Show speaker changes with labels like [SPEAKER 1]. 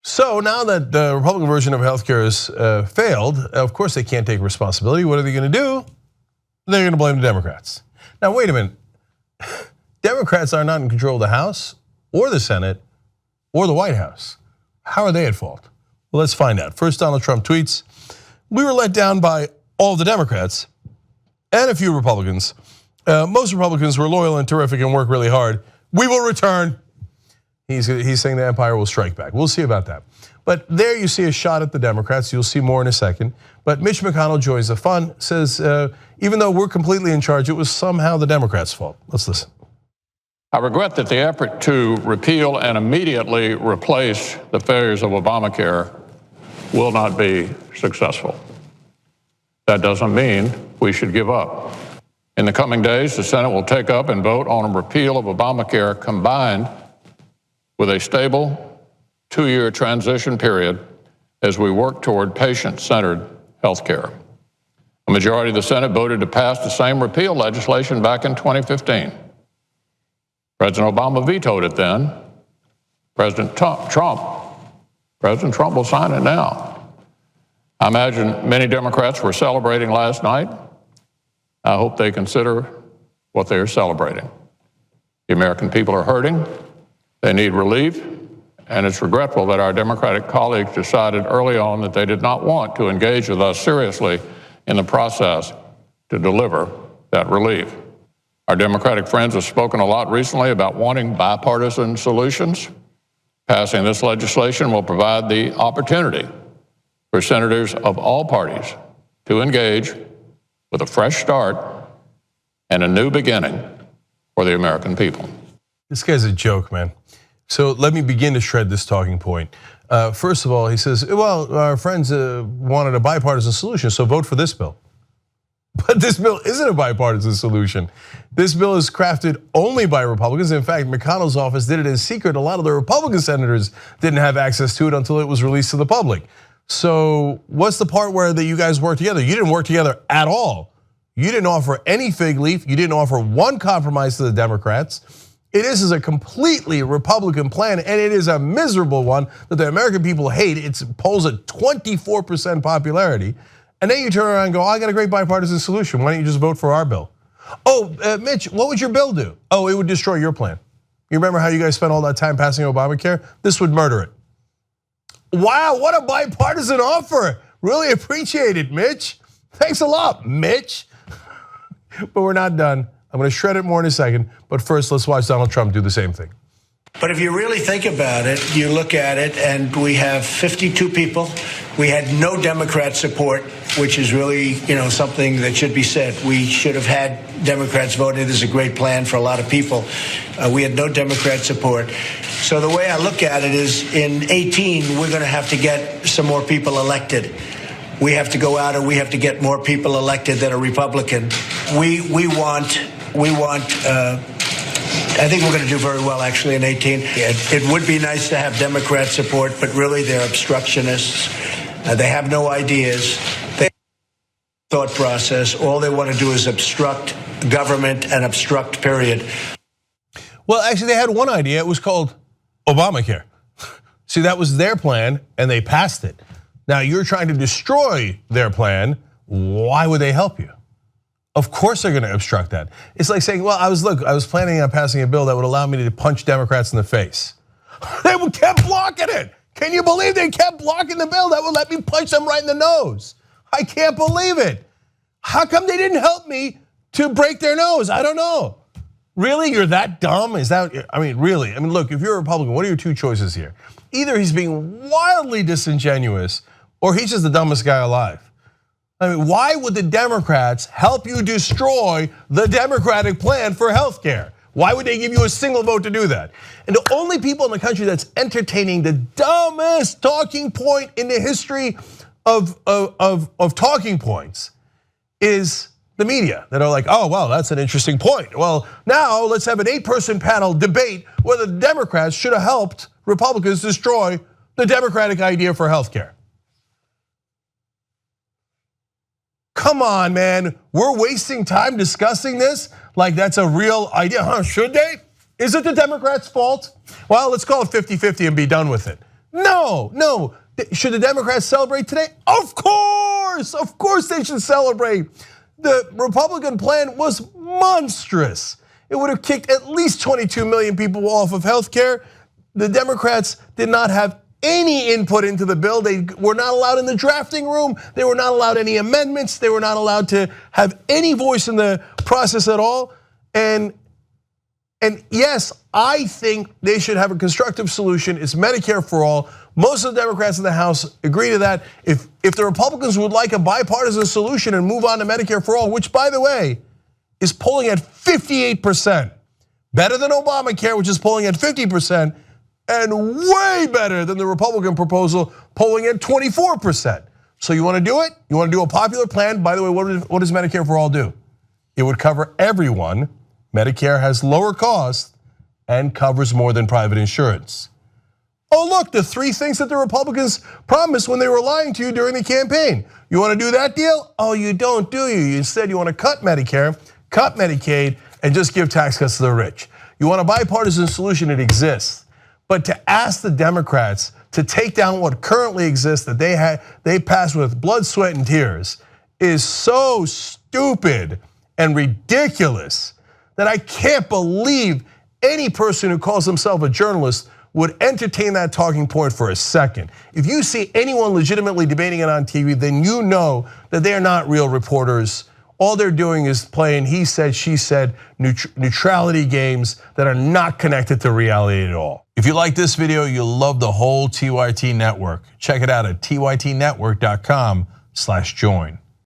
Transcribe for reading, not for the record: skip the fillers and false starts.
[SPEAKER 1] So now that the Republican version of healthcare has failed, of course they can't take responsibility. What are they going to do? They're going to blame the Democrats. Now, wait a minute. Democrats are not in control of the House or the Senate or the White House. How are they at fault? Well, let's find out. First, Donald Trump tweets, "We were let down by all the Democrats and a few Republicans. Most Republicans were loyal and terrific and work really hard. We will return." He's saying the empire will strike back. We'll see about that. But there you see a shot at the Democrats. You'll see more in a second. But Mitch McConnell joins the fun, says even though we're completely in charge, it was somehow the Democrats' fault. Let's listen.
[SPEAKER 2] I regret that the effort to repeal and immediately replace the failures of Obamacare will not be successful. That doesn't mean we should give up. In the coming days, the Senate will take up and vote on a repeal of Obamacare combined with a stable 2-year transition period as we work toward patient-centered health care. A majority of the Senate voted to pass the same repeal legislation back in 2015. President Obama vetoed it then. President Trump will sign it now. I imagine many Democrats were celebrating last night. I hope they consider what they are celebrating. The American people are hurting. They need relief, and it's regretful that our Democratic colleagues decided early on that they did not want to engage with us seriously in the process to deliver that relief. Our Democratic friends have spoken a lot recently about wanting bipartisan solutions. Passing this legislation will provide the opportunity for senators of all parties to engage with a fresh start and a new beginning for the American people.
[SPEAKER 1] This guy's a joke, man. So let me begin to shred this talking point. First of all, he says, well, our friends wanted a bipartisan solution, so vote for this bill. But this bill isn't a bipartisan solution. This bill is crafted only by Republicans. In fact, McConnell's office did it in secret. A lot of the Republican senators didn't have access to it until it was released to the public. So what's the part where you guys work together? You didn't work together at all. You didn't offer any fig leaf. You didn't offer one compromise to the Democrats. It is a completely Republican plan, and it is a miserable one that the American people hate. It polls at 24% popularity. And then you turn around and go, I got a great bipartisan solution. Why don't you just vote for our bill? Oh, Mitch, what would your bill do? Oh, it would destroy your plan. You remember how you guys spent all that time passing Obamacare? This would murder it. Wow, what a bipartisan offer. Really appreciate it, Mitch. Thanks a lot, Mitch. But we're not done. I'm going to shred it more in a second. But first, let's watch Donald Trump do the same thing.
[SPEAKER 3] But if you really think about it, you look at it, and we have 52 people. We had no Democrat support, which is really, something that should be said. We should have had Democrats voting. This is a great plan for a lot of people. We had no Democrat support. So the way I look at it is, in 18, we're going to have to get some more people elected. We have to go out and we have to get more people elected that are Republican. We want. I think we're going to do very well, actually, in 18. It would be nice to have Democrat support, but really they're obstructionists. They have no ideas. They have no thought process. All they want to do is obstruct government and obstruct, period.
[SPEAKER 1] Well, actually, they had one idea. It was called Obamacare. See, that was their plan, and they passed it. Now, you're trying to destroy their plan. Why would they help you? Of course they're going to obstruct that. It's like saying, well, I was planning on passing a bill that would allow me to punch Democrats in the face. They kept blocking it. Can you believe they kept blocking the bill that would let me punch them right in the nose? I can't believe it. How come they didn't help me to break their nose? I don't know. Really, you're that dumb? Really? Look, if you're a Republican, what are your two choices here? Either he's being wildly disingenuous or he's just the dumbest guy alive. Why would the Democrats help you destroy the Democratic plan for healthcare? Why would they give you a single vote to do that? And the only people in the country that's entertaining the dumbest talking point in the history of talking points is the media that are like, oh, well, that's an interesting point. Well, now let's have an 8-person panel debate whether the Democrats should have helped Republicans destroy the Democratic idea for healthcare. Come on, man, we're wasting time discussing this like that's a real idea, huh? Should they? Is it the Democrats' fault? Well, let's call it 50-50 and be done with it. No. Should the Democrats celebrate today? Of course they should celebrate. The Republican plan was monstrous. It would have kicked at least 22 million people off of health care. The Democrats did not have any input into the bill. They were not allowed in the drafting room. They were not allowed any amendments. They were not allowed to have any voice in the process at all. And yes, I think they should have a constructive solution. It's Medicare for all. Most of the Democrats in the House agree to that. If the Republicans would like a bipartisan solution and move on to Medicare for all, which by the way, is polling at 58%, better than Obamacare, which is polling at 50%, and way better than the Republican proposal, polling at 24%. So you want to do it? You want to do a popular plan? By the way, what does Medicare for all do? It would cover everyone. Medicare has lower costs and covers more than private insurance. Oh look, the three things that the Republicans promised when they were lying to you during the campaign. You want to do that deal? Oh, you don't, do you? Instead, you want to cut Medicare, cut Medicaid, and just give tax cuts to the rich. You want a bipartisan solution, it exists. But to ask the Democrats to take down what currently exists that they passed with blood, sweat, and tears is so stupid and ridiculous that I can't believe any person who calls himself a journalist would entertain that talking point for a second. If you see anyone legitimately debating it on TV, then you know that they are not real reporters. All they're doing is playing he said, she said, neutrality games that are not connected to reality at all. If you like this video, you'll love the whole TYT network. Check it out at tytnetwork.com/join.